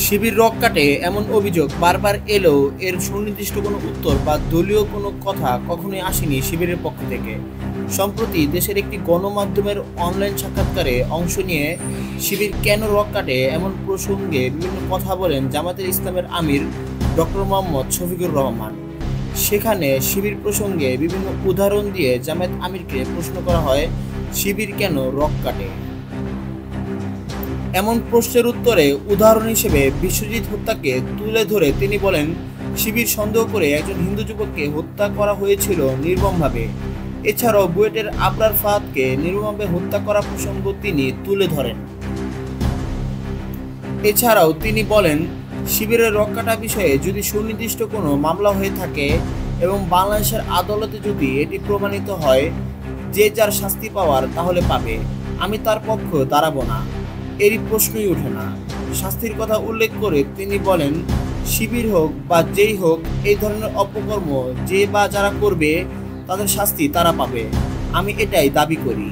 শিবির rock কাটে এমন অভিযোগ বারবার এলেও এর সুনির্দিষ্ট কোনো উত্তর বা দলীয় কোনো কথা কখনোই আসেনি শিবিরের পক্ষ থেকে। সম্প্রতি দেশের একটি গণমাধ্যমের অনলাইন সাক্ষাৎকারে অংশ নিয়ে শিবির কেন রক কাটে এমন প্রসঙ্গে বিভিন্ন কথা বলেন জামায়াতে ইসলামের আমির ডক্টর মোহাম্মদ শফিকুর রহমান। সেখানে শিবির প্রসঙ্গে বিভিন্ন উদাহরণ দিয়ে জামায়াত আমিরকে প্রশ্ন করা হয়, শিবির কেন রক কাটে? এমন প্রশ্নের উত্তরে উদাহরণ হিসেবে বিশ্বজিৎ হত্যাকে তুলে ধরে তিনি বলেন, শিবির সন্দেহ করে একজন হিন্দু যুবককে হত্যা করা হয়েছিল নির্মমভাবে। এছাড়াও বুয়েটের আবরার ফাহাদকে নির্মমভাবে হত্যা করা প্রসঙ্গ তিনি তুলে ধরেন। এছাড়াও তিনি বলেন, শিবিরের রক কাটা বিষয়ে যদি সুনির্দিষ্ট কোনো মামলা হয়ে থাকে এবং বাংলাদেশের আদালতে যদি এটি প্রমাণিত হয় যে যার শাস্তি পাওয়ার তাহলে পাবে, আমি তার পক্ষ দাঁড়াবো না, এরই প্রশ্নই ওঠে না। শাস্তির কথা উল্লেখ করে তিনি বলেন, শিবির হোক বা যেই হোক এই ধরনের অপকর্ম যে বা যারা করবে তাদের শাস্তি তারা পাবে, আমি এটাই দাবি করি।